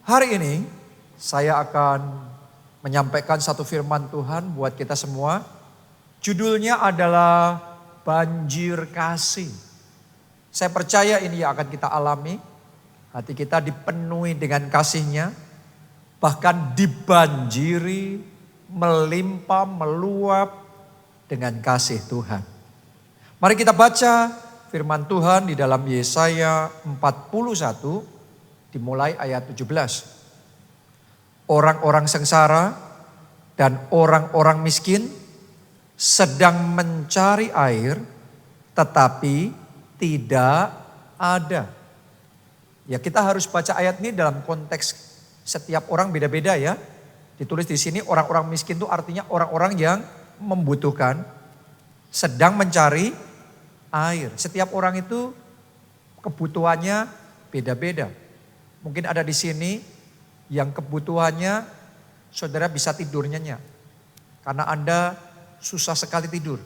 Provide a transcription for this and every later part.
Hari ini saya akan menyampaikan satu firman Tuhan buat kita semua. Judulnya adalah banjir kasih. Saya percaya ini yang akan kita alami. Hati kita dipenuhi dengan kasih-Nya. Bahkan dibanjiri, melimpah, meluap dengan kasih Tuhan. Mari kita baca firman Tuhan di dalam Yesaya 41, dimulai ayat 17. Orang-orang sengsara dan orang-orang miskin sedang mencari air, tetapi tidak ada. Ya, kita harus baca ayat ini dalam konteks setiap orang beda-beda ya. Ditulis di sini orang-orang miskin itu artinya orang-orang yang membutuhkan, sedang mencari air. Setiap orang itu kebutuhannya beda-beda. Mungkin ada di sini yang kebutuhannya saudara bisa tidur nyenyak. Karena Anda susah sekali tidur.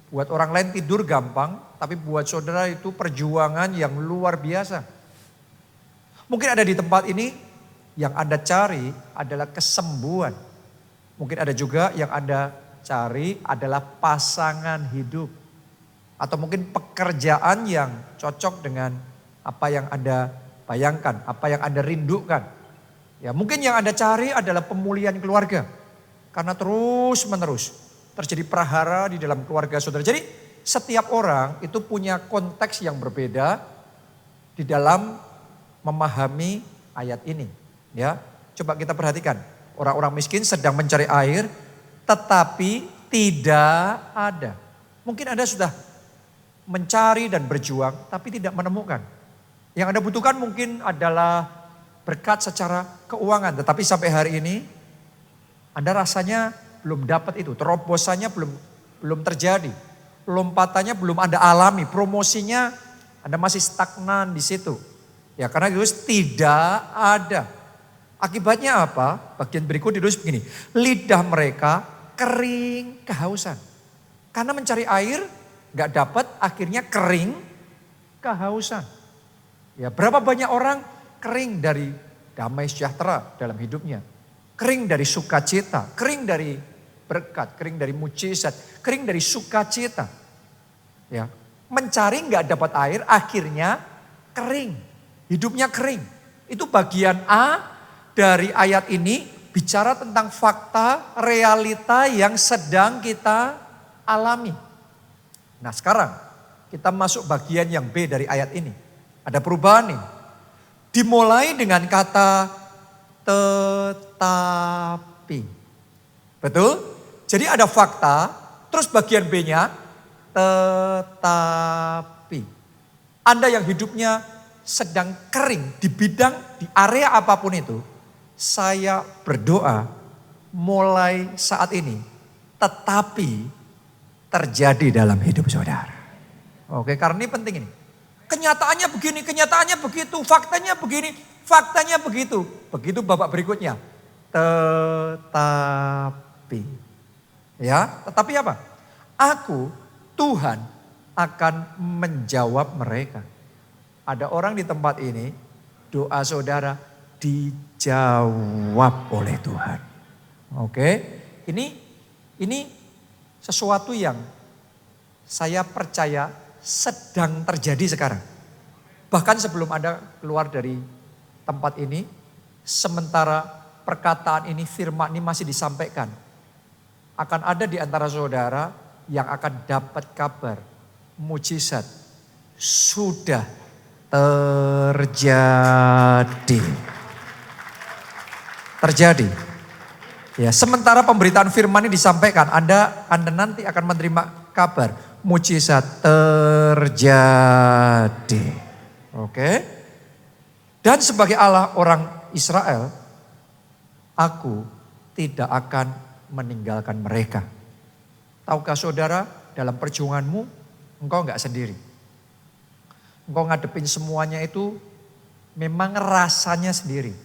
Buat orang lain tidur gampang, tapi buat saudara itu perjuangan yang luar biasa. Mungkin ada di tempat ini yang Anda cari adalah kesembuhan. Mungkin ada juga yang Anda cari adalah pasangan hidup. Atau mungkin pekerjaan yang cocok dengan apa yang Anda bayangkan, apa yang Anda rindukan. Ya, mungkin yang Anda cari adalah pemulihan keluarga. Karena terus menerus terjadi prahara di dalam keluarga saudara. Jadi setiap orang itu punya konteks yang berbeda di dalam memahami ayat ini. Ya, coba kita perhatikan. Orang-orang miskin sedang mencari air, tetapi tidak ada. Mungkin Anda sudah mencari dan berjuang, tapi tidak menemukan. Yang Anda butuhkan mungkin adalah berkat secara keuangan. Tetapi sampai hari ini, Anda rasanya belum dapat itu. Terobosannya belum terjadi. Lompatannya belum Anda alami. Promosinya Anda masih stagnan di situ. Ya, karena Yesus tidak ada. Akibatnya apa? Bagian berikut ditulis begini. Lidah mereka kering kehausan. Karena mencari air gak dapat, akhirnya kering kehausan. Ya, berapa banyak orang kering dari damai sejahtera dalam hidupnya. Kering dari sukacita, kering dari berkat, kering dari mujizat, kering dari sukacita. Ya, mencari gak dapat air, akhirnya kering. Hidupnya kering. Itu bagian A. Dari ayat ini bicara tentang fakta, realita yang sedang kita alami. Nah, sekarang kita masuk bagian yang B dari ayat ini. Ada perubahan nih. Dimulai dengan kata tetapi. Betul? Jadi ada fakta, terus bagian B-nya tetapi. Anda yang hidupnya sedang kering di bidang, di area apapun itu. Saya berdoa mulai saat ini tetapi terjadi dalam hidup saudara. Oke, karena ini penting ini. Kenyataannya begini, kenyataannya begitu, faktanya begini, faktanya begitu. Begitu babak berikutnya. Tetapi. Ya, tetapi apa? Aku, Tuhan akan menjawab mereka. Ada orang di tempat ini, doa saudara dijawab oleh Tuhan. Oke, ini sesuatu yang saya percaya sedang terjadi sekarang. Bahkan sebelum Anda keluar dari tempat ini, sementara perkataan ini, firman ini masih disampaikan, akan ada di antara saudara yang akan dapat kabar mujizat sudah terjadi. Terjadi. Ya, sementara pemberitaan firman ini disampaikan, Anda nanti akan menerima kabar mujizat terjadi. Oke. Dan sebagai Allah orang Israel, aku tidak akan meninggalkan mereka. Tahukah saudara, dalam perjuanganmu engkau enggak sendiri. Engkau ngadepin semuanya itu memang rasanya sendiri.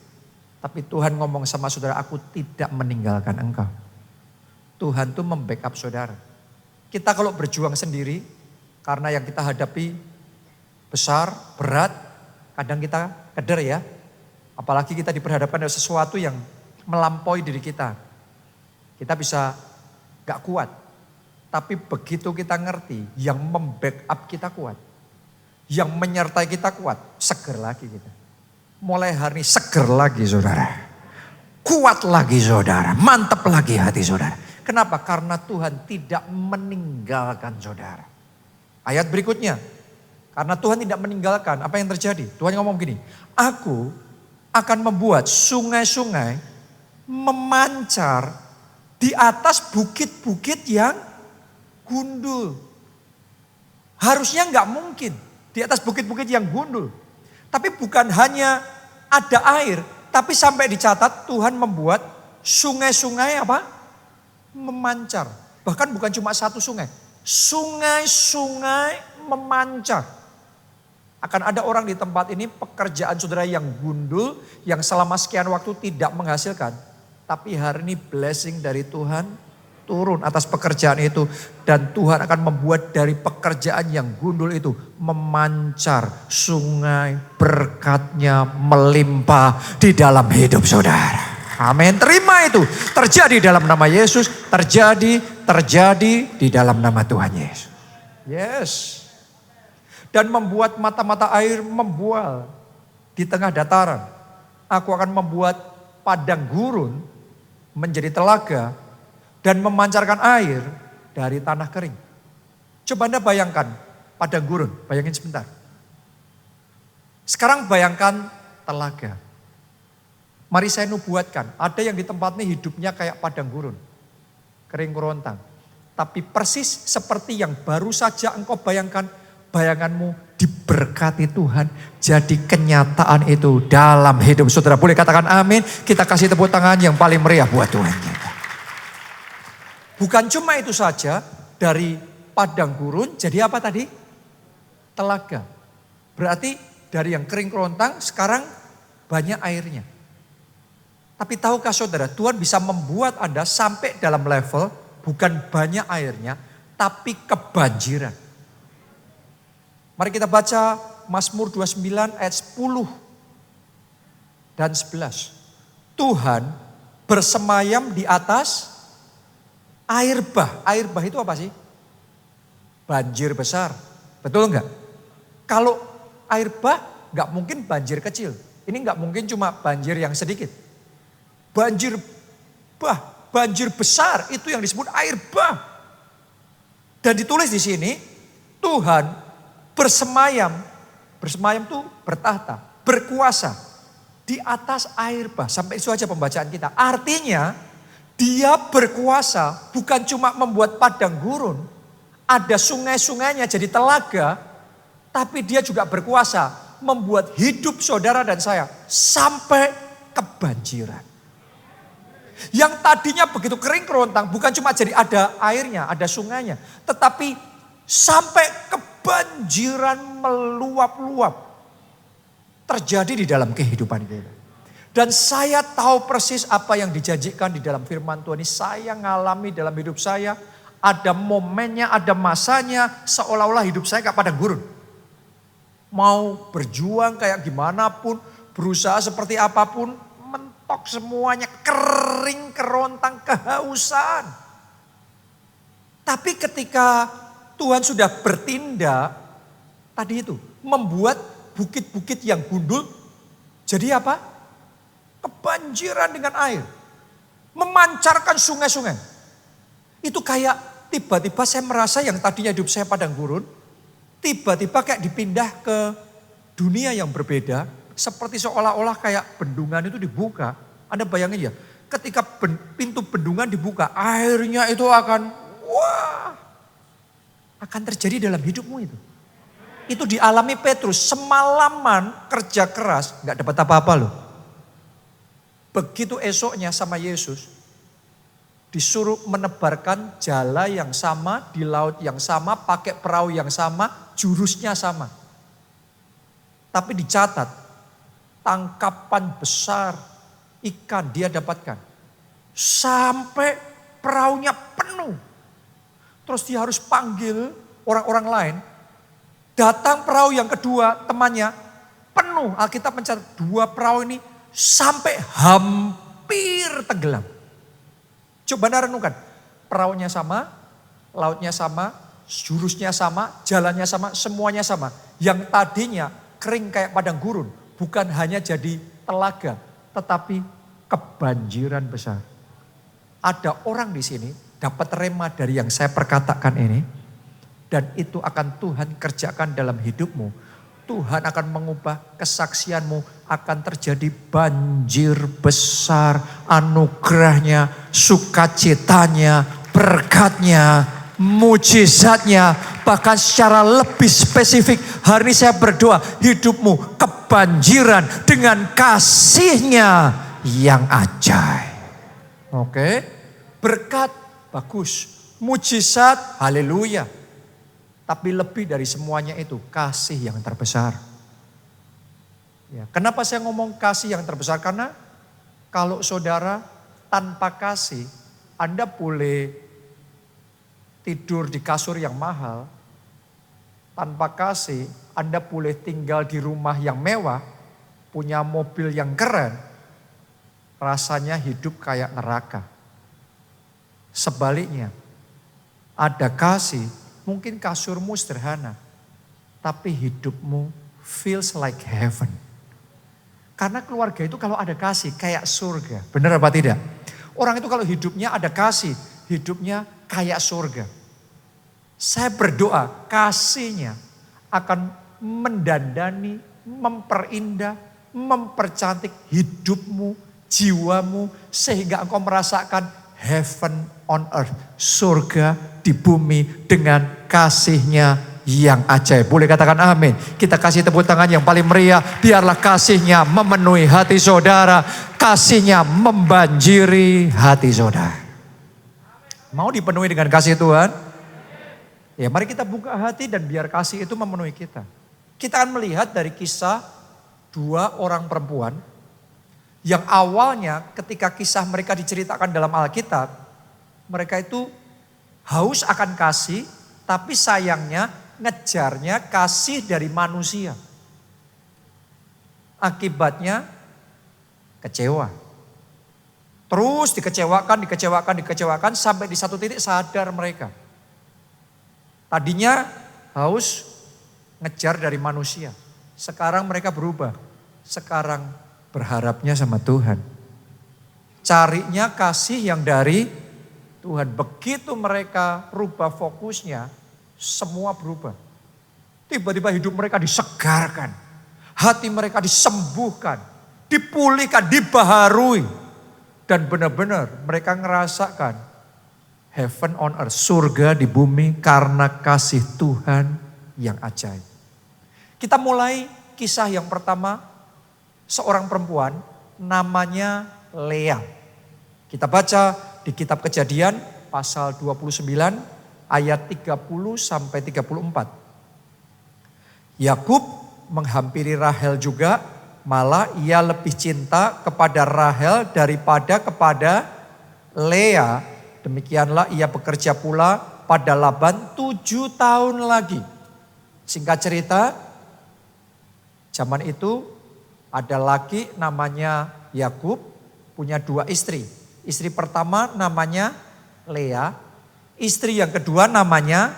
Tapi Tuhan ngomong sama saudara, aku tidak meninggalkan engkau. Tuhan tuh membackup saudara. Kita kalau berjuang sendiri, karena yang kita hadapi besar, berat, kadang kita keder ya. Apalagi kita diperhadapkan dengan sesuatu yang melampaui diri kita. Kita bisa gak kuat. Tapi begitu kita ngerti, yang membackup kita kuat. Yang menyertai kita kuat, seger lagi kita. Mulai hari ini seger lagi saudara. Kuat lagi saudara, mantap lagi hati saudara. Kenapa? Karena Tuhan tidak meninggalkan saudara. Ayat berikutnya, karena Tuhan tidak meninggalkan, apa yang terjadi? Tuhan ngomong begini, aku akan membuat sungai-sungai memancar di atas bukit-bukit yang gundul. Harusnya nggak mungkin di atas bukit-bukit yang gundul. Tapi bukan hanya ada air, tapi sampai dicatat Tuhan membuat sungai-sungai apa? Memancar. Bahkan bukan cuma satu sungai. Sungai-sungai memancar. Akan ada orang di tempat ini pekerjaan saudara yang gundul, yang selama sekian waktu tidak menghasilkan. Tapi hari ini blessing dari Tuhan turun atas pekerjaan itu. Dan Tuhan akan membuat dari pekerjaan yang gundul itu memancar sungai berkatnya melimpah di dalam hidup saudara. Amin. Terima itu. Terjadi dalam nama Yesus. Terjadi di dalam nama Tuhan Yesus. Yes. Dan membuat mata-mata air membual di tengah dataran. Aku akan membuat padang gurun menjadi telaga dan memancarkan air dari tanah kering. Coba Anda bayangkan padang gurun, bayangin sebentar. Sekarang bayangkan telaga. Mari saya nubuatkan, ada yang di tempat ini hidupnya kayak padang gurun. Kering kerontang. Tapi persis seperti yang baru saja engkau bayangkan, bayanganmu diberkati Tuhan. Jadi kenyataan itu dalam hidup saudara. Boleh katakan amin. Kita kasih tepuk tangan yang paling meriah buat Tuhan kita. Bukan cuma itu saja, dari padang gurun jadi apa tadi? Telaga. Berarti dari yang kering kerontang sekarang banyak airnya. Tapi tahukah saudara, Tuhan bisa membuat Anda sampai dalam level bukan banyak airnya, tapi kebanjiran. Mari kita baca Mazmur 29 ayat 10 dan 11. Tuhan bersemayam di atas air bah. Air bah itu apa sih? Banjir besar. Betul enggak? Kalau air bah enggak mungkin banjir kecil. Ini enggak mungkin cuma banjir yang sedikit. Banjir bah, banjir besar itu yang disebut air bah. Dan ditulis di sini Tuhan bersemayam. Bersemayam itu bertahta, berkuasa di atas air bah. Sampai itu aja pembacaan kita. Artinya dia berkuasa bukan cuma membuat padang gurun, ada sungai-sungainya jadi telaga, tapi dia juga berkuasa membuat hidup saudara dan saya sampai kebanjiran. Yang tadinya begitu kering kerontang, bukan cuma jadi ada airnya, ada sungainya, tetapi sampai kebanjiran meluap-luap terjadi di dalam kehidupan kita. Dan saya tahu persis apa yang dijanjikan di dalam firman Tuhan ini. Saya ngalami dalam hidup saya. Ada momennya, ada masanya. Seolah-olah hidup saya kayak padang gurun. Mau berjuang kayak gimana pun. Berusaha seperti apapun. Mentok semuanya. Kering, kerontang, kehausan. Tapi ketika Tuhan sudah bertindak. Tadi itu. Membuat bukit-bukit yang gundul. Jadi apa? Kebanjiran dengan air. Memancarkan sungai-sungai. Itu kayak tiba-tiba saya merasa yang tadinya hidup saya padang gurun. Tiba-tiba kayak dipindah ke dunia yang berbeda. Seperti seolah-olah kayak bendungan itu dibuka. Anda bayangin ya. Ketika pintu bendungan dibuka. Airnya itu akan akan terjadi dalam hidupmu itu. Itu dialami Petrus. Semalaman kerja keras. Gak dapat apa-apa loh. Begitu esoknya sama Yesus, disuruh menebarkan jala yang sama, di laut yang sama, pakai perahu yang sama, jurusnya sama. Tapi dicatat, tangkapan besar ikan dia dapatkan. Sampai perahunya penuh. Terus dia harus panggil orang-orang lain. Datang perahu yang kedua, temannya penuh. Alkitab mencatat 2 perahu ini sampai hampir tenggelam. Coba Anda renungkan, perahunya sama, lautnya sama, jurusnya sama, jalannya sama, semuanya sama. Yang tadinya kering kayak padang gurun, bukan hanya jadi telaga, tetapi kebanjiran besar. Ada orang di sini dapat rema dari yang saya perkatakan ini, dan itu akan Tuhan kerjakan dalam hidupmu. Tuhan akan mengubah kesaksianmu, akan terjadi banjir besar, anugerahnya, sukacitanya, berkatnya, mujizatnya. Bahkan secara lebih spesifik, hari ini saya berdoa hidupmu kebanjiran dengan kasihnya yang ajaib. Oke, berkat bagus, mujizat haleluya. Tapi lebih dari semuanya itu kasih yang terbesar. Ya, kenapa saya ngomong kasih yang terbesar? Karena kalau saudara tanpa kasih, Anda boleh tidur di kasur yang mahal. Tanpa kasih, Anda boleh tinggal di rumah yang mewah, punya mobil yang keren. Rasanya hidup kayak neraka. Sebaliknya, ada kasih, mungkin kasurmu sederhana, tapi hidupmu feels like heaven. Karena keluarga itu kalau ada kasih kayak surga. Benar apa tidak? Orang itu kalau hidupnya ada kasih, hidupnya kayak surga. Saya berdoa kasihnya akan mendandani, memperindah, mempercantik hidupmu, jiwamu, sehingga engkau merasakan heaven on earth, surga di bumi dengan kasihnya yang ajaib. Boleh katakan amin. Kita kasih tepuk tangan yang paling meriah. Biarlah kasihnya memenuhi hati saudara. Kasihnya membanjiri hati saudara. Mau dipenuhi dengan kasih Tuhan? Ya mari kita buka hati dan biar kasih itu memenuhi kita. Kita akan melihat dari kisah dua orang perempuan yang awalnya ketika kisah mereka diceritakan dalam Alkitab, mereka itu haus akan kasih, tapi sayangnya ngejarnya kasih dari manusia. Akibatnya kecewa. Terus dikecewakan sampai di satu titik sadar mereka. Tadinya haus ngejar dari manusia. Sekarang mereka berubah. Sekarang berharapnya sama Tuhan. Carinya kasih yang dari Tuhan. Begitu mereka rubah fokusnya, semua berubah. Tiba-tiba hidup mereka disegarkan. Hati mereka disembuhkan. Dipulihkan, dibaharui. Dan benar-benar mereka ngerasakan heaven on earth, surga di bumi karena kasih Tuhan yang ajaib. Kita mulai kisah yang pertama, seorang perempuan namanya Lea. Kita baca di kitab Kejadian pasal 29 ayat 30 sampai 34. Yakub menghampiri Rahel juga, malah ia lebih cinta kepada Rahel daripada kepada Lea. Demikianlah ia bekerja pula pada Laban 7 tahun lagi. Singkat cerita, zaman itu ada laki namanya Yakub punya 2 istri. Istri pertama namanya Lea, istri yang kedua namanya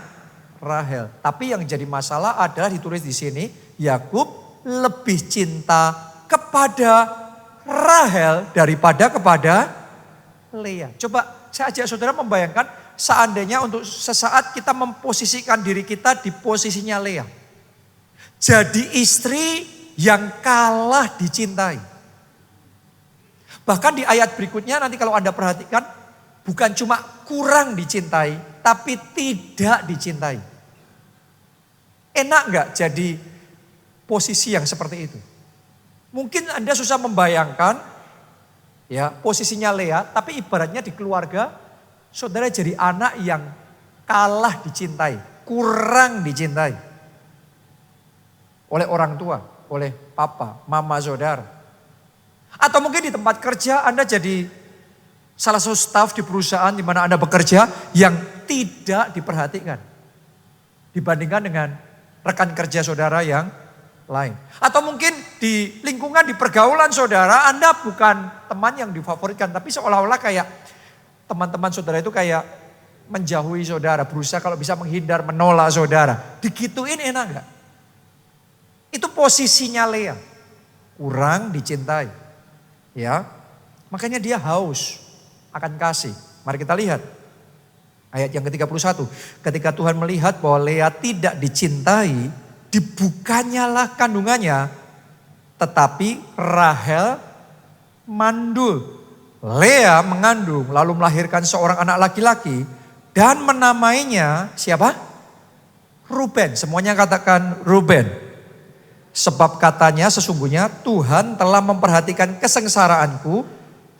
Rahel. Tapi yang jadi masalah adalah ditulis di sini, Yakub lebih cinta kepada Rahel daripada kepada Lea. Coba saya ajak saudara membayangkan seandainya untuk sesaat kita memposisikan diri kita di posisinya Lea. Jadi istri yang kalah dicintai. Bahkan di ayat berikutnya nanti kalau Anda perhatikan, bukan cuma kurang dicintai, tapi tidak dicintai. Enak gak jadi posisi yang seperti itu? Mungkin Anda susah membayangkan ya posisinya Lea, tapi ibaratnya di keluarga, saudara jadi anak yang kalah dicintai, kurang dicintai. Oleh orang tua, oleh papa, mama saudara. Atau mungkin di tempat kerja Anda jadi salah satu staf di perusahaan di mana Anda bekerja yang tidak diperhatikan. Dibandingkan dengan rekan kerja saudara yang lain. Atau mungkin di lingkungan, di pergaulan saudara, Anda bukan teman yang difavoritkan. Tapi seolah-olah kayak teman-teman saudara itu kayak menjauhi saudara. Berusaha kalau bisa menghindar, menolak saudara. Digituin enak gak? Itu posisinya Lea. Kurang dicintai. Ya, makanya dia haus akan kasih. Mari kita lihat. Ayat yang ke-31. Ketika Tuhan melihat bahwa Lea tidak dicintai, dibukanyalah kandungannya. Tetapi Rahel mandul. Lea mengandung lalu melahirkan seorang anak laki-laki dan menamainya siapa? Ruben. Semuanya katakan Ruben. Sebab katanya sesungguhnya Tuhan telah memperhatikan kesengsaraanku.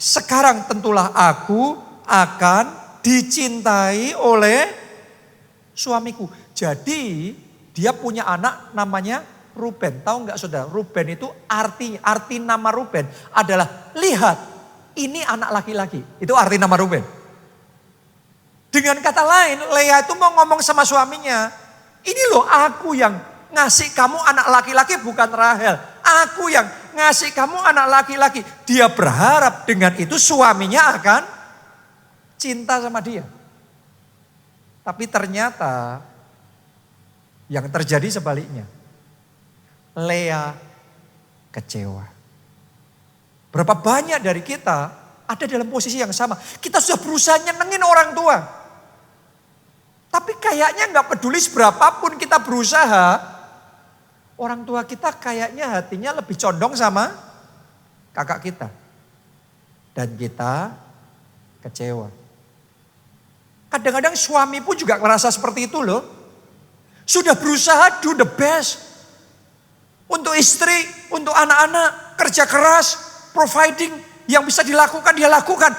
Sekarang tentulah aku akan dicintai oleh suamiku. Jadi dia punya anak namanya Ruben. Tahu nggak saudara? Ruben itu arti nama Ruben adalah lihat ini anak laki-laki. Itu arti nama Ruben. Dengan kata lain Lea itu mau ngomong sama suaminya. Ini loh aku yang ngasih kamu anak laki-laki bukan Rahel. Aku yang ngasih kamu anak laki-laki. Dia berharap dengan itu suaminya akan cinta sama dia. Tapi ternyata yang terjadi sebaliknya. Lea kecewa. Berapa banyak dari kita ada dalam posisi yang sama. Kita sudah berusaha nyenengin orang tua. Tapi kayaknya gak peduli seberapapun kita berusaha. Orang tua kita kayaknya hatinya lebih condong sama kakak kita. Dan kita kecewa. Kadang-kadang suami pun juga merasa seperti itu loh. Sudah berusaha do the best. Untuk istri, untuk anak-anak, kerja keras, providing yang bisa dilakukan, dia lakukan.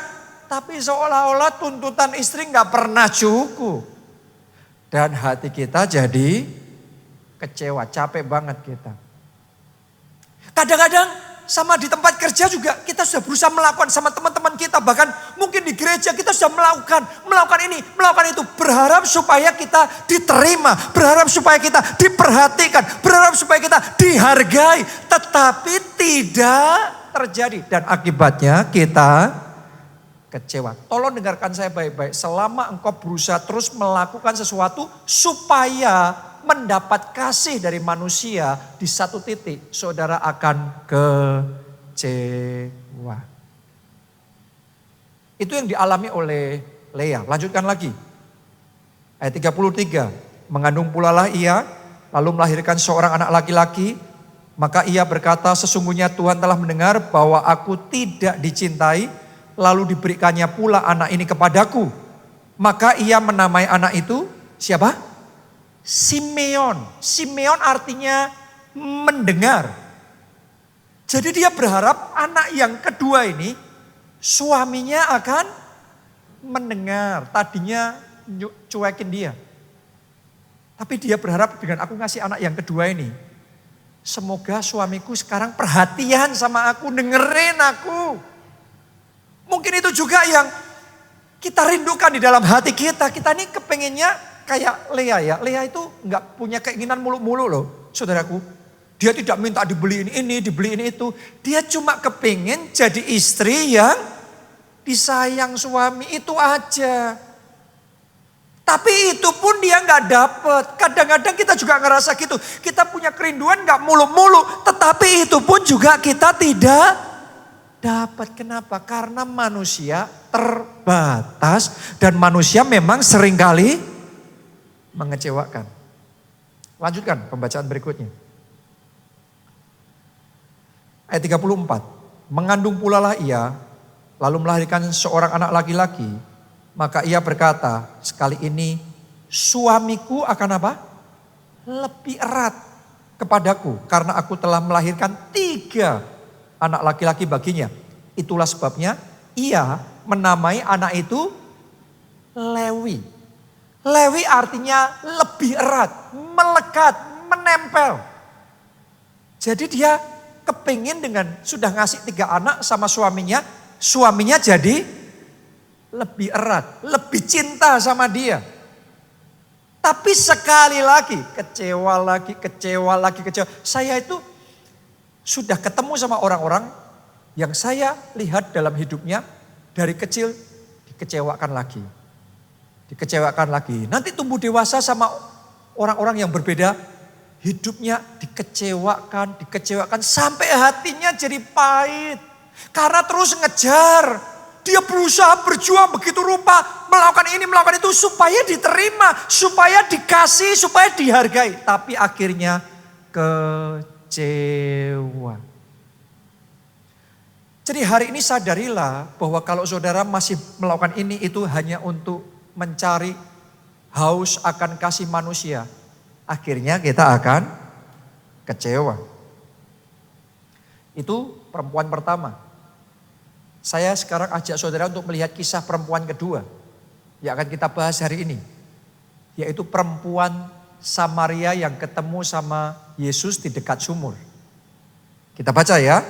Tapi seolah-olah tuntutan istri gak pernah cukup. Dan hati kita jadi kecewa, capek banget kita. Kadang-kadang sama di tempat kerja juga kita sudah berusaha melakukan sama teman-teman kita. Bahkan mungkin di gereja kita sudah melakukan ini, melakukan itu. Berharap supaya kita diterima, berharap supaya kita diperhatikan, berharap supaya kita dihargai. Tetapi tidak terjadi dan akibatnya kita kecewa. Tolong dengarkan saya baik-baik. Selama engkau berusaha terus melakukan sesuatu supaya mendapat kasih dari manusia, di satu titik saudara akan kecewa. Itu yang dialami oleh Lea. Lanjutkan lagi. Ayat 33. Mengandung pula lah ia, lalu melahirkan seorang anak laki-laki. Maka ia berkata, sesungguhnya Tuhan telah mendengar bahwa aku tidak dicintai. Lalu diberikannya pula anak ini kepadaku. Maka ia menamai anak itu, siapa? Simeon. Simeon artinya mendengar. Jadi dia berharap anak yang kedua ini suaminya akan mendengar. Tadinya cuekin dia. Tapi dia berharap dengan aku ngasih anak yang kedua ini. Semoga suamiku sekarang perhatian sama aku, dengerin aku. Mungkin itu juga yang kita rindukan di dalam hati kita. Kita ini kepengennya kayak Lea ya. Lea itu gak punya keinginan mulu-mulu loh saudaraku. Dia tidak minta dibeliin ini, dibeliin itu. Dia cuma kepingin jadi istri yang disayang suami, itu aja. Tapi itu pun dia gak dapet. Kadang-kadang kita juga ngerasa gitu. Kita punya kerinduan gak mulu-mulu. Tetapi itu pun juga kita tidak dapat. Kenapa? Karena manusia terbatas. Dan manusia memang seringkali mengecewakan. Lanjutkan pembacaan berikutnya. Ayat 34. Mengandung pula lah ia, lalu melahirkan seorang anak laki-laki. Maka ia berkata, sekali ini suamiku akan apa? Lebih erat kepadaku. Karena aku telah melahirkan 3 anak laki-laki baginya. Itulah sebabnya ia menamai anak itu Lewi. Lewi artinya lebih erat, melekat, menempel. Jadi dia kepingin dengan sudah ngasih 3 anak sama suaminya. Suaminya jadi lebih erat, lebih cinta sama dia. Tapi sekali lagi, kecewa lagi. Saya itu Sudah ketemu sama orang-orang yang saya lihat dalam hidupnya dari kecil dikecewakan lagi. Dikecewakan lagi. Nanti tumbuh dewasa sama orang-orang yang berbeda, hidupnya dikecewakan sampai hatinya jadi pahit. Karena terus ngejar, dia berusaha berjuang begitu rupa, melakukan ini, melakukan itu supaya diterima, supaya dikasih, supaya dihargai. Tapi akhirnya kecewa. Jadi hari ini sadarilah bahwa kalau saudara masih melakukan ini itu hanya untuk mencari haus akan kasih manusia. Akhirnya kita akan kecewa. Itu perempuan pertama. Saya sekarang ajak saudara untuk melihat kisah perempuan kedua yang akan kita bahas hari ini. Yaitu perempuan Samaria yang ketemu sama Yesus di dekat sumur. Kita baca ya.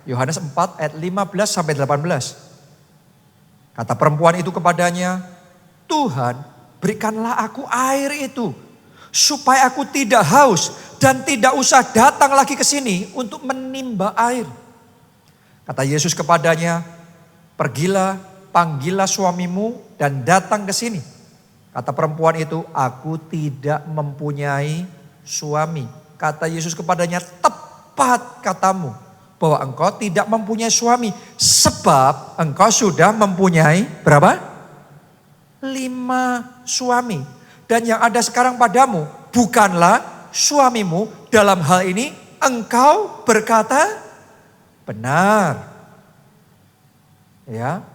Yohanes 4 ayat 15 sampai 18. Kata perempuan itu kepadanya, Tuhan, berikanlah aku air itu supaya aku tidak haus dan tidak usah datang lagi ke sini untuk menimba air. Kata Yesus kepadanya, pergilah, panggillah suamimu dan datang ke sini. Kata perempuan itu, aku tidak mempunyai suami. Kata Yesus kepadanya, tepat katamu bahwa engkau tidak mempunyai suami. Sebab engkau sudah mempunyai berapa? 5 suami. Dan yang ada sekarang padamu bukanlah suamimu. Dalam hal ini engkau berkata benar. Ya,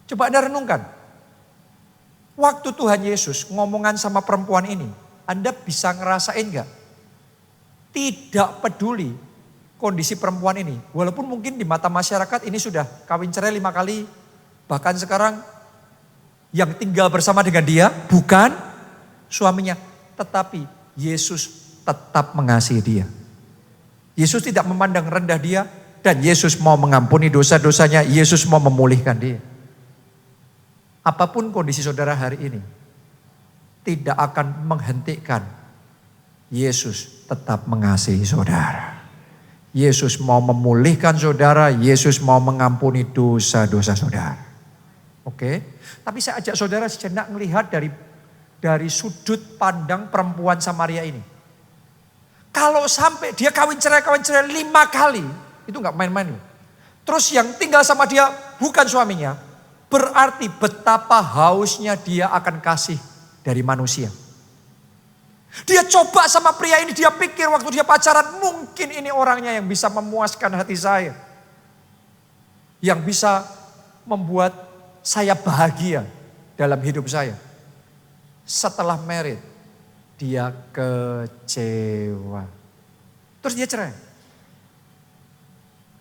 coba Anda renungkan. Waktu Tuhan Yesus ngomongan sama perempuan ini, Anda bisa ngerasain gak? Tidak peduli kondisi perempuan ini. Walaupun mungkin di mata masyarakat ini sudah kawin cerai 5 kali. Bahkan sekarang yang tinggal bersama dengan dia bukan suaminya. Tetapi Yesus tetap mengasihi dia. Yesus tidak memandang rendah dia. Dan Yesus mau mengampuni dosa-dosanya. Yesus mau memulihkan dia. Apapun kondisi saudara hari ini, tidak akan menghentikan Yesus tetap mengasihi saudara. Yesus mau memulihkan saudara, Yesus mau mengampuni dosa-dosa saudara. Oke? Tapi saya ajak saudara sejenak melihat dari sudut pandang perempuan Samaria ini. Kalau sampai dia kawin cerai 5 kali, itu gak main-main loh. Terus yang tinggal sama dia bukan suaminya, berarti betapa hausnya dia akan kasih dari manusia. Dia coba sama pria ini, dia pikir waktu dia pacaran mungkin ini orangnya yang bisa memuaskan hati saya. Yang bisa membuat saya bahagia dalam hidup saya. Setelah married, dia kecewa. Terus dia cerai.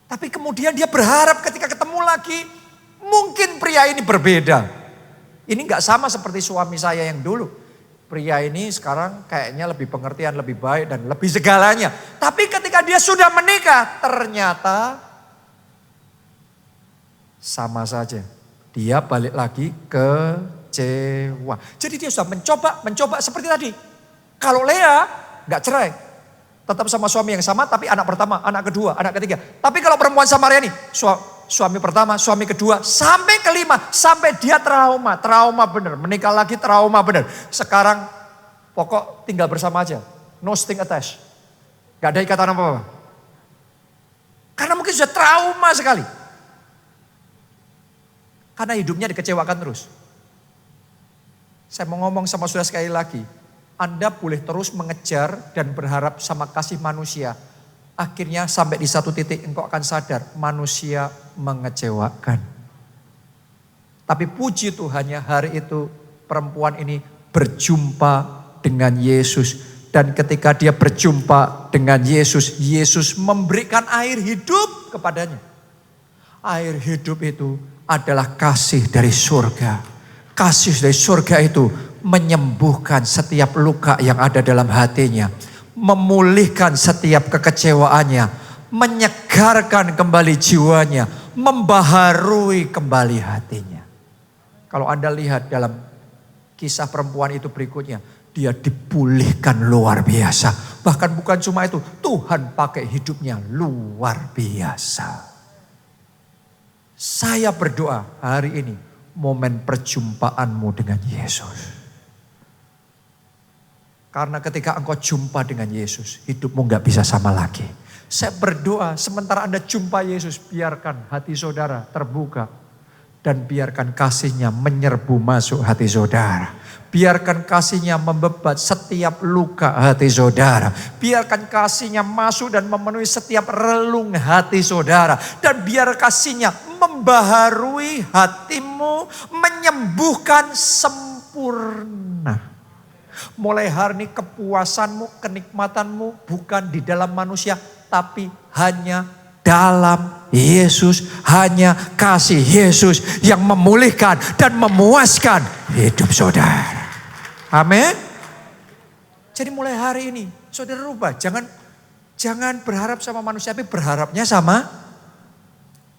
Tapi kemudian dia berharap ketika ketemu lagi, mungkin pria ini berbeda. Ini gak sama seperti suami saya yang dulu. Pria ini sekarang kayaknya lebih pengertian, lebih baik dan lebih segalanya. Tapi ketika dia sudah menikah, ternyata sama saja. Dia balik lagi kecewa. Jadi dia sudah mencoba seperti tadi. Kalau Lea gak cerai, tetap sama suami yang sama tapi anak pertama, anak kedua, anak ketiga. Tapi kalau perempuan Samaria nih, suami pertama, suami kedua, sampai kelima, sampai dia trauma bener, menikah lagi trauma bener. Sekarang pokok tinggal bersama aja, no string attached. Gak ada ikatan apa-apa. Karena mungkin sudah trauma sekali. Karena hidupnya dikecewakan terus. Saya mau ngomong sama saudara sekali lagi. Anda boleh terus mengejar dan berharap sama kasih manusia. Akhirnya sampai di satu titik engkau akan sadar manusia mengecewakan. Tapi puji Tuhannya hari itu perempuan ini berjumpa dengan Yesus. Dan ketika dia berjumpa dengan Yesus, Yesus memberikan air hidup kepadanya. Air hidup itu adalah kasih dari surga. Kasih dari surga itu menyembuhkan setiap luka yang ada dalam hatinya. Memulihkan setiap kekecewaannya. Menyegarkan kembali jiwanya. Membaharui kembali hatinya. Kalau Anda lihat dalam kisah perempuan itu berikutnya. dia dipulihkan luar biasa. Bahkan bukan cuma itu, Tuhan pakai hidupnya luar biasa. Saya berdoa hari ini momen perjumpaanmu dengan Yesus. Karena ketika engkau jumpa dengan Yesus, hidupmu gak bisa sama lagi. Saya berdoa sementara Anda jumpa Yesus, biarkan hati saudara terbuka. Dan biarkan kasih-Nya menyerbu masuk hati saudara. Biarkan kasih-Nya membebat setiap luka hati saudara. Biarkan kasih-Nya masuk dan memenuhi setiap relung hati saudara. Dan biar kasih-Nya membaharui hatimu, menyembuhkan sempurna. Mulai hari ini kepuasanmu, kenikmatanmu bukan di dalam manusia, tapi hanya dalam Yesus. Hanya kasih Yesus yang memulihkan dan memuaskan hidup saudara. Amin. Jadi mulai hari ini saudara rubah. Jangan berharap sama manusia, tapi berharapnya sama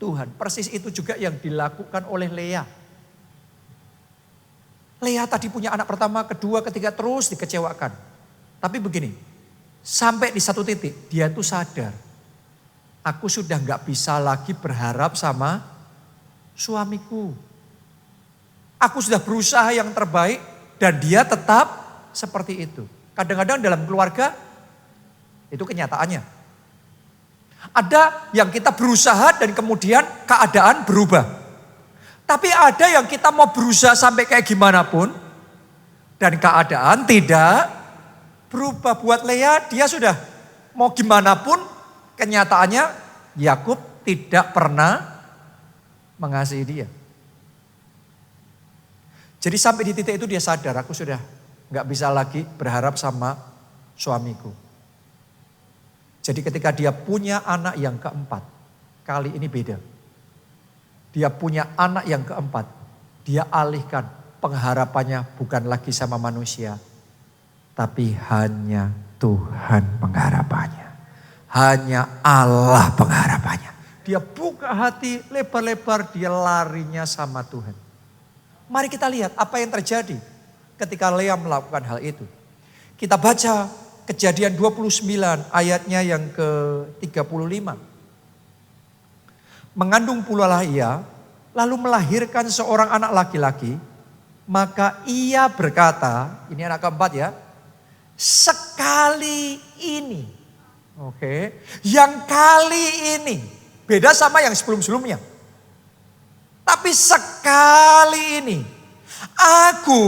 Tuhan. Persis itu juga yang dilakukan oleh Lea. Lea tadi punya anak pertama, kedua, ketiga, terus dikecewakan. Tapi begini, sampai di satu titik dia tuh sadar. Aku sudah gak bisa lagi berharap sama suamiku. Aku sudah berusaha yang terbaik dan dia tetap seperti itu. Kadang-kadang dalam keluarga itu kenyataannya. Ada yang kita berusaha dan kemudian keadaan berubah. Tapi ada yang kita mau berusaha sampai kayak gimana pun. Dan keadaan tidak berubah. Buat Lea dia sudah mau gimana pun. Kenyataannya Yakub tidak pernah mengasihi dia. Jadi sampai di titik itu dia sadar. Aku sudah gak bisa lagi berharap sama suamiku. Jadi ketika dia punya anak yang keempat. Kali ini beda. Dia punya anak yang keempat, dia alihkan pengharapannya bukan lagi sama manusia, tapi hanya Tuhan pengharapannya. Hanya Allah pengharapannya. Dia buka hati lebar-lebar, dia larinya sama Tuhan. Mari kita lihat apa yang terjadi ketika Lea melakukan hal itu. Kita baca Kejadian 29 ayatnya yang ke-35. Mengandung pula lah ia, lalu melahirkan seorang anak laki-laki. Maka ia berkata, ini anak keempat ya. Sekali ini. Oke. Yang kali ini. Beda sama yang sebelum-sebelumnya. Tapi sekali ini. Aku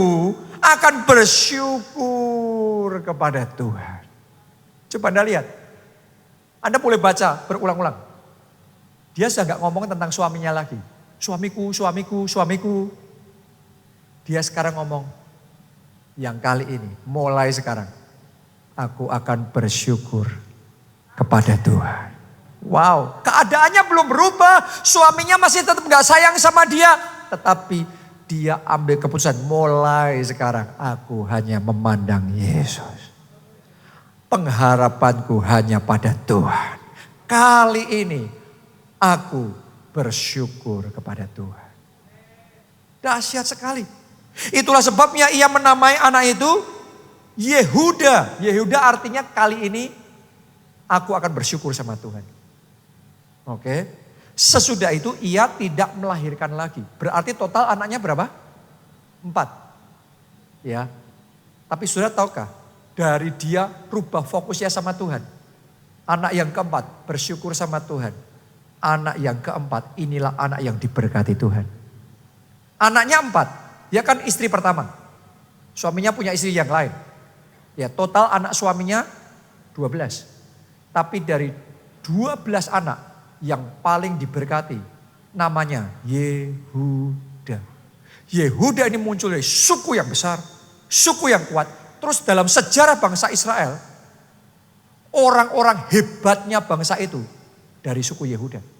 akan bersyukur kepada Tuhan. Coba Anda lihat. Anda boleh baca berulang-ulang. Dia sudah gak ngomong tentang suaminya lagi. Suamiku, suamiku, suamiku. Dia sekarang ngomong, yang kali ini, mulai sekarang, aku akan bersyukur kepada Tuhan. Wow, keadaannya belum berubah. Suaminya masih tetap gak sayang sama dia. Tetapi dia ambil keputusan, mulai sekarang aku hanya memandang Yesus. Pengharapanku hanya pada Tuhan. Kali ini, aku bersyukur kepada Tuhan. Dahsyat sekali. Itulah sebabnya ia menamai anak itu Yehuda. Yehuda artinya kali ini aku akan bersyukur sama Tuhan. Oke. Sesudah itu ia tidak melahirkan lagi. Berarti total anaknya berapa? 4. Ya. Tapi sudah tahukah? Dari dia rubah fokusnya sama Tuhan. Anak yang keempat bersyukur sama Tuhan. Anak yang keempat, inilah anak yang diberkati Tuhan. Anaknya 4, dia kan istri pertama. Suaminya punya istri yang lain. Ya total anak suaminya 12. Tapi dari 12 anak yang paling diberkati, namanya Yehuda. Yehuda ini muncul dari suku yang besar, suku yang kuat. Terus dalam sejarah bangsa Israel, orang-orang hebatnya bangsa itu dari suku Yehuda.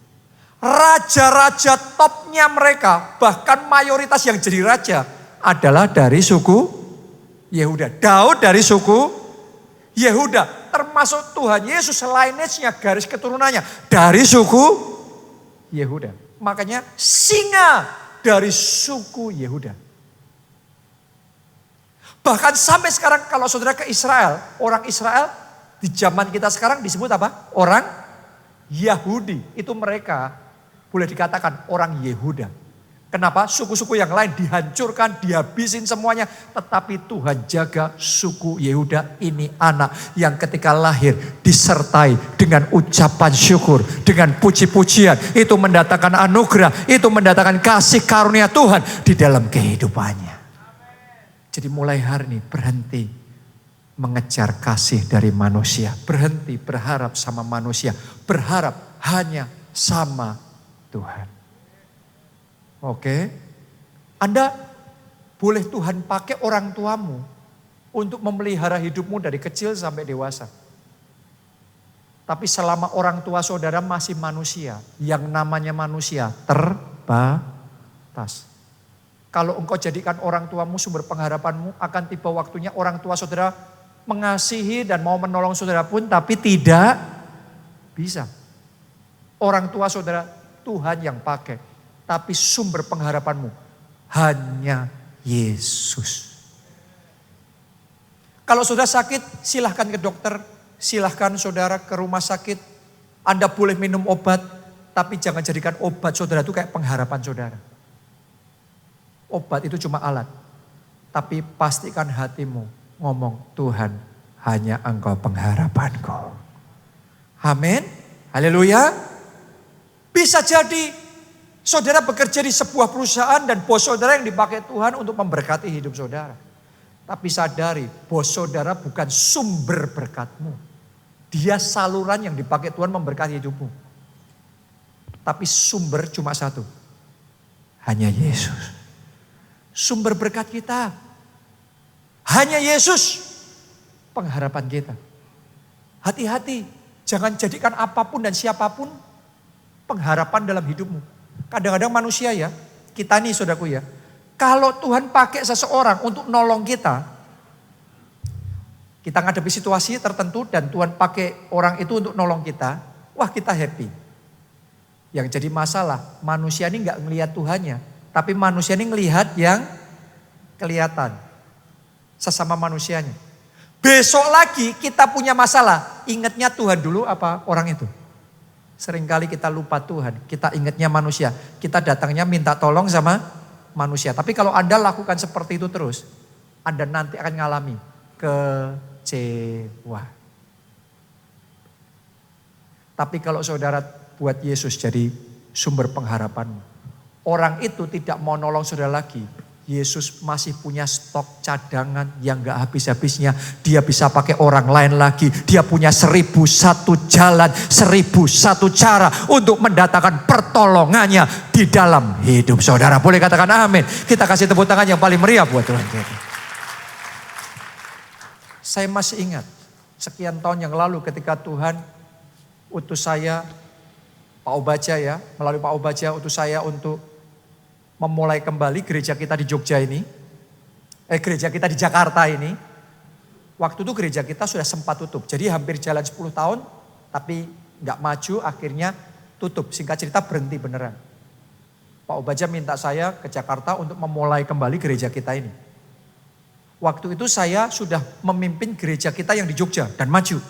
Raja-raja topnya mereka, bahkan mayoritas yang jadi raja adalah dari suku Yehuda. Daud dari suku Yehuda. Termasuk Tuhan Yesus lineage-nya, garis keturunannya dari suku Yehuda. Makanya singa dari suku Yehuda. Bahkan sampai sekarang kalau saudara ke Israel, orang Israel di zaman kita sekarang disebut apa? Orang Yahudi. Itu mereka boleh dikatakan orang Yehuda. Kenapa? Suku-suku yang lain dihancurkan, dihabisin semuanya. Tetapi Tuhan jaga suku Yehuda ini anak yang ketika lahir disertai dengan ucapan syukur. Dengan puji-pujian. Itu mendatangkan anugerah. Itu mendatangkan kasih karunia Tuhan di dalam kehidupannya. Jadi mulai hari ini berhenti mengejar kasih dari manusia. Berhenti berharap sama manusia. Berharap hanya sama Tuhan. Oke, Anda boleh Tuhan pakai orang tuamu untuk memelihara hidupmu dari kecil sampai dewasa. Tapi selama orang tua saudara masih manusia, yang namanya manusia terbatas. Kalau engkau jadikan orang tuamu sumber pengharapanmu, akan tiba waktunya orang tua saudara mengasihi dan mau menolong saudara pun, tapi tidak bisa. Orang tua saudara Tuhan yang pakai. Tapi sumber pengharapanmu hanya Yesus. Kalau saudara sakit, silahkan ke dokter, silahkan saudara ke rumah sakit. Anda boleh minum obat, tapi jangan jadikan obat saudara itu kayak pengharapan saudara. Obat itu cuma alat. Tapi pastikan hatimu ngomong, Tuhan hanya Engkau pengharapanku. Amin. Haleluya. Bisa jadi saudara bekerja di sebuah perusahaan dan bos saudara yang dipakai Tuhan untuk memberkati hidup saudara. Tapi sadari bos saudara bukan sumber berkatmu. Dia saluran yang dipakai Tuhan memberkati hidupmu. Tapi sumber cuma satu. Hanya Yesus. Sumber berkat kita. Hanya Yesus. Pengharapan kita. Hati-hati. Jangan jadikan apapun dan siapapun pengharapan dalam hidupmu. Kadang-kadang manusia ya, kita nih saudaraku ya. Kalau Tuhan pakai seseorang untuk nolong kita ngadepi situasi tertentu dan Tuhan pakai orang itu untuk nolong kita. Wah kita happy. Yang jadi masalah, manusia ini gak ngelihat Tuhannya. Tapi manusia ini ngelihat yang kelihatan. Sesama manusianya. Besok lagi kita punya masalah. Ingatnya Tuhan dulu apa orang itu? Seringkali kita lupa Tuhan, kita ingatnya manusia. Kita datangnya minta tolong sama manusia. Tapi kalau Anda lakukan seperti itu terus, Anda nanti akan mengalami kecewa. Tapi kalau saudara buat Yesus jadi sumber pengharapanmu, orang itu tidak mau nolong saudara lagi. Yesus masih punya stok cadangan yang gak habis-habisnya. Dia bisa pakai orang lain lagi. Dia punya 1001 jalan, 1001 cara untuk mendatangkan pertolongannya di dalam hidup saudara. Boleh katakan amin. Kita kasih tepuk tangan yang paling meriah buat Tuhan kita. Saya masih ingat sekian tahun yang lalu ketika Tuhan utus saya, Pak Obaja ya, melalui Pak Obaja utus saya untuk memulai kembali gereja kita di Jogja ini. Gereja kita di Jakarta ini. Waktu itu gereja kita sudah sempat tutup. Jadi hampir jalan 10 tahun tapi gak maju, akhirnya tutup. Singkat cerita berhenti beneran. Pak Obaja minta saya ke Jakarta untuk memulai kembali gereja kita ini. Waktu itu saya sudah memimpin gereja kita yang di Jogja dan maju.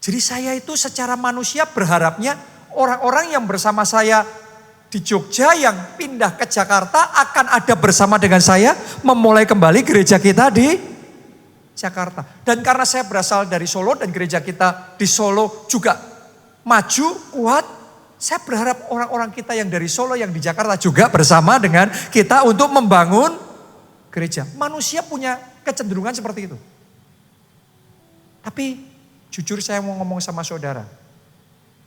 Jadi saya itu secara manusia berharapnya orang-orang yang bersama saya di Jogja yang pindah ke Jakarta akan ada bersama dengan saya memulai kembali gereja kita di Jakarta. Dan karena saya berasal dari Solo dan gereja kita di Solo juga maju, kuat, saya berharap orang-orang kita yang dari Solo yang di Jakarta juga bersama dengan kita untuk membangun gereja. Manusia punya kecenderungan seperti itu. Tapi jujur saya mau ngomong sama saudara,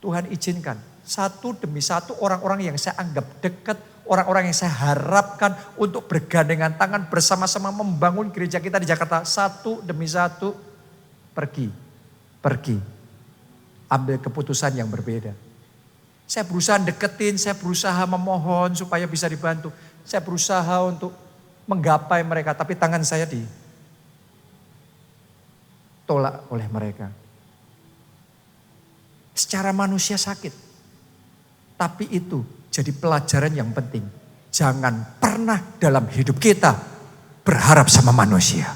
Tuhan izinkan satu demi satu orang-orang yang saya anggap dekat, orang-orang yang saya harapkan untuk bergandengan tangan bersama-sama membangun gereja kita di Jakarta. Satu demi satu pergi. Ambil keputusan yang berbeda. Saya berusaha deketin, saya berusaha memohon supaya bisa dibantu. Saya berusaha untuk menggapai mereka, tapi tangan saya ditolak oleh mereka. Secara manusia sakit. Tapi itu jadi pelajaran yang penting. Jangan pernah dalam hidup kita berharap sama manusia.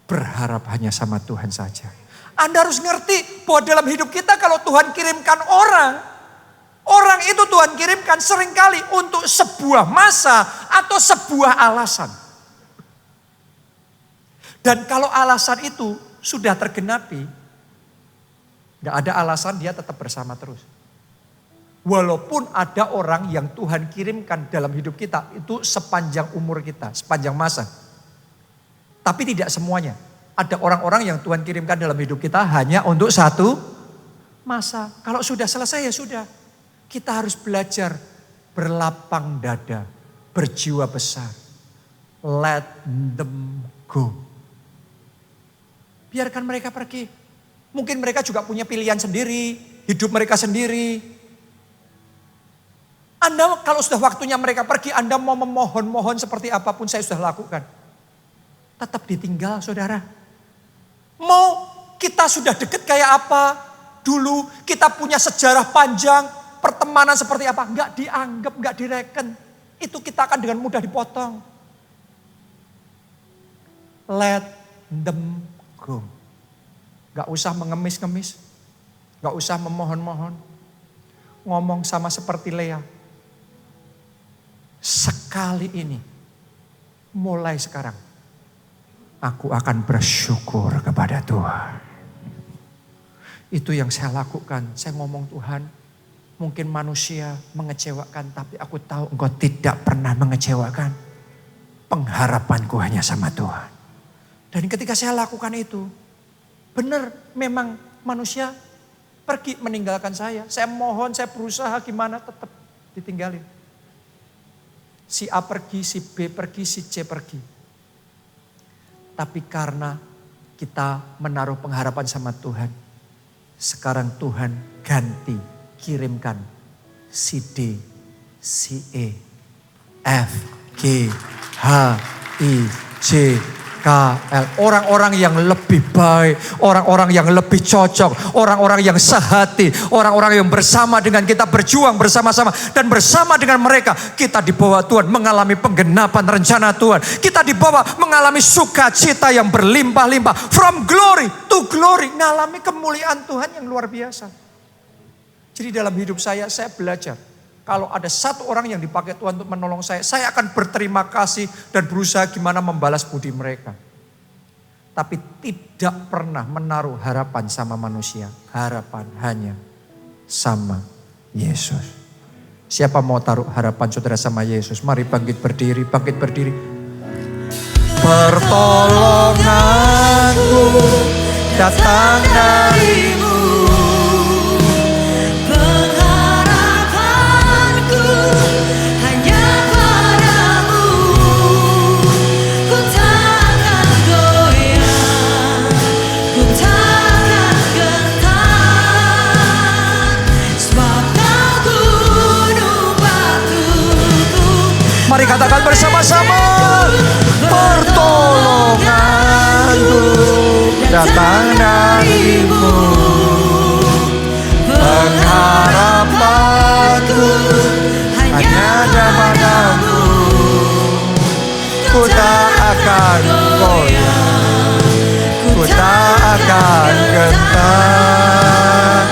berharap hanya sama Tuhan saja. Anda harus ngerti bahwa dalam hidup kita kalau Tuhan kirimkan orang itu Tuhan kirimkan seringkali untuk sebuah masa atau sebuah alasan. Dan kalau alasan itu sudah tergenapi, tidak ada alasan dia tetap bersama terus. Walaupun ada orang yang Tuhan kirimkan dalam hidup kita itu sepanjang umur kita, sepanjang masa. Tapi tidak semuanya. Ada orang-orang yang Tuhan kirimkan dalam hidup kita hanya untuk satu masa. Kalau sudah selesai ya sudah. Kita harus belajar berlapang dada, berjiwa besar. Let them go. Biarkan mereka pergi. Mungkin mereka juga punya pilihan sendiri, hidup mereka sendiri. Anda kalau sudah waktunya mereka pergi, Anda mau memohon-mohon seperti apapun saya sudah lakukan. Tetap ditinggal saudara. Mau kita sudah deket kayak apa dulu, kita punya sejarah panjang, pertemanan seperti apa, nggak dianggap, nggak direken. Itu kita akan dengan mudah dipotong. Let them go. Nggak usah mengemis-ngemis, nggak usah memohon-mohon. Ngomong sama seperti Lea. Sekali ini, mulai sekarang, aku akan bersyukur kepada Tuhan. Itu yang saya lakukan. Saya ngomong Tuhan, mungkin manusia mengecewakan, tapi aku tahu Engkau tidak pernah mengecewakan. Pengharapanku hanya sama Tuhan. Dan ketika saya lakukan itu, benar memang manusia pergi meninggalkan saya. Saya mohon, saya berusaha gimana tetap ditinggalin. Si A pergi, si B pergi, si C pergi. Tapi karena kita menaruh pengharapan sama Tuhan, sekarang Tuhan ganti, kirimkan si D, si E, F, G, H, I, J, K, L. Orang-orang yang lebih baik, orang-orang yang lebih cocok, orang-orang yang sehati, orang-orang yang bersama dengan kita berjuang bersama-sama. Dan bersama dengan mereka kita dibawa Tuhan mengalami penggenapan rencana Tuhan. Kita dibawa mengalami sukacita yang berlimpah-limpah. From glory to glory. Mengalami kemuliaan Tuhan yang luar biasa. Jadi dalam hidup saya belajar. Kalau ada satu orang yang dipakai Tuhan untuk menolong saya akan berterima kasih dan berusaha gimana membalas budi mereka. Tapi tidak pernah menaruh harapan sama manusia. Harapan hanya sama Yesus. Siapa mau taruh harapan saudara sama Yesus? Mari bangkit berdiri, bangkit berdiri. Pertolonganku datang darimu. Mari katakan bersama-sama. Pertolonganku datang darimu. Pengharapanku hanya dapatamu. Ku tak akan goyah, ku tak akan gentar.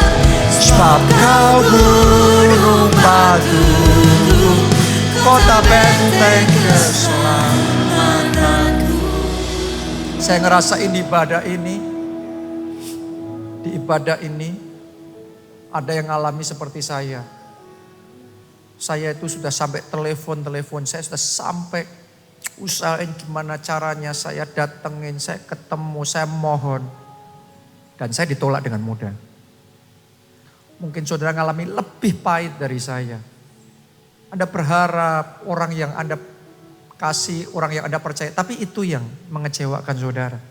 Sebab Kau gunung batuku, kota benteng keselamatanku. Saya ngerasain di ibadah ini ada yang alami seperti saya. Saya itu sudah sampai telepon, saya sudah sampai usahain gimana caranya saya datengin, saya ketemu, saya mohon. Dan saya ditolak dengan mudah. Mungkin saudara ngalami lebih pahit dari saya. Anda berharap orang yang Anda kasih, orang yang Anda percaya. Tapi itu yang mengecewakan saudara.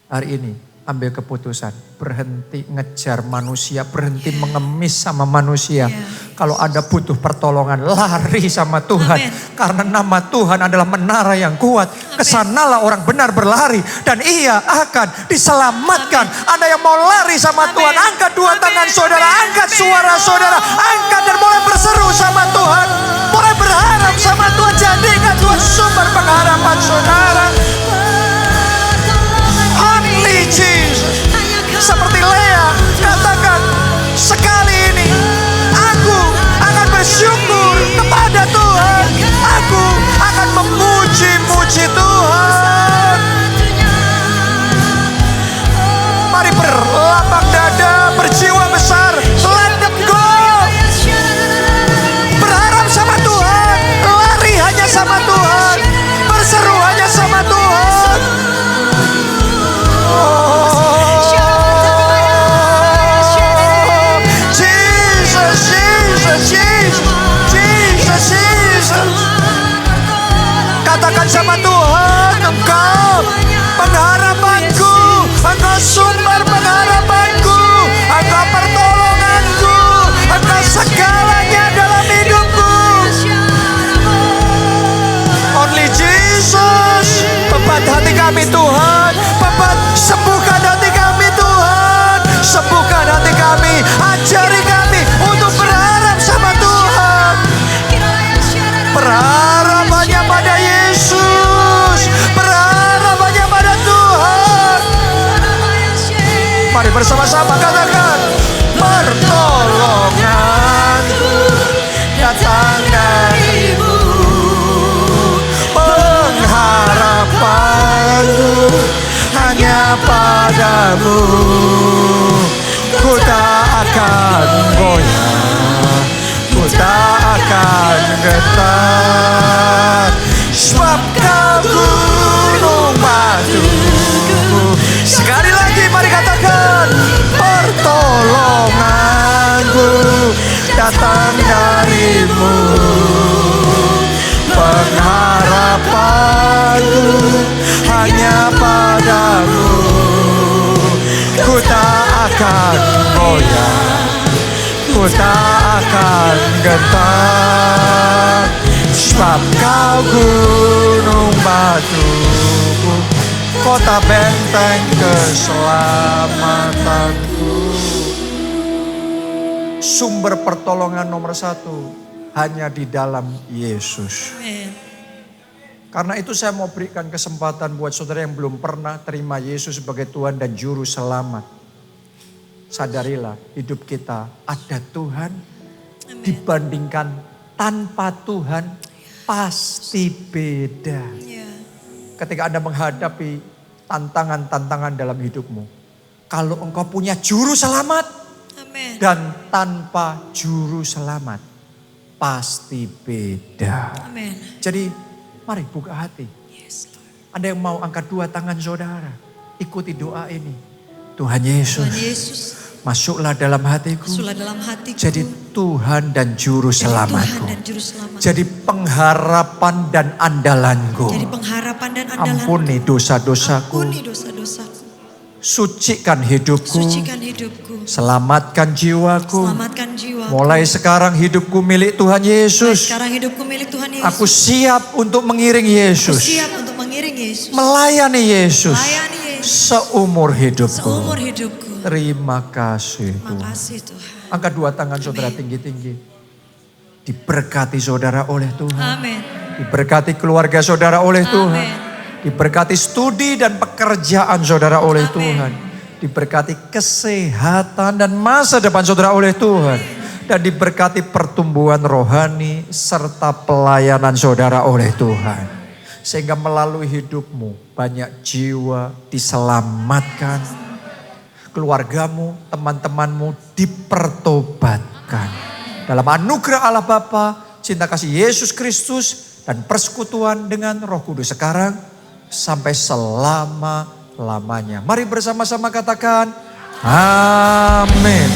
Hari ini ambil keputusan. Berhenti ngejar manusia. Berhenti mengemis sama manusia. Kalau Anda butuh pertolongan, lari sama Tuhan. Karena nama Tuhan adalah menara yang kuat. Kesanalah orang benar berlari. Dan ia akan diselamatkan. Anda yang mau lari sama Tuhan, angkat dua tangan saudara. Angkat suara saudara. Angkat dan mulai berseru sama Tuhan. Mulai berharap sama Tuhan. Jadikan Tuhan sumber pengharapan saudara. Only Jesus. Seperti Lea katakan, sekali ini aku akan bersyukur kepada Tuhan. Aku akan memuji-muji Tuhan. Mari berlapang dada, berjiwa besar. Let them go. Berharap sama Tuhan, lari hanya sama Tuhan, berseru hanya sama Tuhan. Jesus, Jesus, Jesus, Jesus, Jesus. Katakan sama Tuhan, Engkau pengharapanku, Engkau sumber pengharapanku, Engkau pertolonganku, Engkau segalanya dalam hidupku. Only Jesus. Bebat hati kami Tuhan, bebat, sembuhkan hati kami Tuhan, sembuhkan hati kami, ajari kami untuk berharap sama Tuhan. Berharap hanya pada Yesus, berharap hanya pada Tuhan. Mari bersama-sama katakan, pertolonganku datang dari-Mu, pengharapanku hanya padamu. Ku tak akan goyah, ku tak akan getar, sebab Kau gunung batuku. Sekali lagi mari katakan, pertolonganku datang dari-Mu, pengharapanku hanya padamu. Ku tak akan goyah, ku tak akan gentar, sebab Kau gunung batuku, kota benteng keselamatanku. Sumber pertolongan nomor satu hanya di dalam Yesus. Amen. Karena itu saya mau berikan kesempatan buat saudara yang belum pernah terima Yesus sebagai Tuhan dan Juru Selamat. Sadarilah hidup kita ada Tuhan. Amen. Dibandingkan tanpa Tuhan pasti beda. Ya. Ketika Anda menghadapi tantangan-tantangan dalam hidupmu. Kalau engkau punya Juru Selamat Amen. dan tanpa Juru Selamat pasti beda. Amen. Jadi mari buka hati. Yes, Lord. Ada yang mau angkat dua tangan saudara. Ikuti doa ini. Tuhan Yesus, Tuhan Yesus, masuklah dalam hatiku. masuklah dalam hatiku. Jadi Tuhan dan Juru Jadi Selamatku. Tuhan dan Juru Selamat. Jadi pengharapan dan andalanku. Jadi pengharapan dan andalanku. Ampuni dosa-dosaku. Ampuni dosa-dosaku. Sucikan hidupku. Sucikan hidupku. Selamatkan jiwaku. Selamatkan jiwa. Mulai sekarang hidupku milik Tuhan Yesus. Sekarang hidupku milik Tuhan Yesus. Aku siap untuk mengiring Aku Yesus. siap untuk mengiring Yesus. Melayani Yesus. Melayani Yesus. Seumur hidupku. Seumur hidupku. Terima kasih Tuhan. Makasih Tuhan. Angkat dua tangan saudara tinggi-tinggi. Diberkati saudara oleh Tuhan. Amin. Diberkati keluarga saudara oleh Amin. Tuhan. Diberkati studi dan pekerjaan saudara oleh Amin. Tuhan. Diberkati kesehatan dan masa depan saudara oleh Tuhan. Dan diberkati pertumbuhan rohani serta pelayanan saudara oleh Tuhan. Sehingga melalui hidupmu banyak jiwa diselamatkan. Keluargamu, teman-temanmu dipertobatkan. Dalam anugerah Allah Bapa, cinta kasih Yesus Kristus, dan persekutuan dengan Roh Kudus sekarang sampai selama-lamanya. Mari bersama-sama katakan, amin.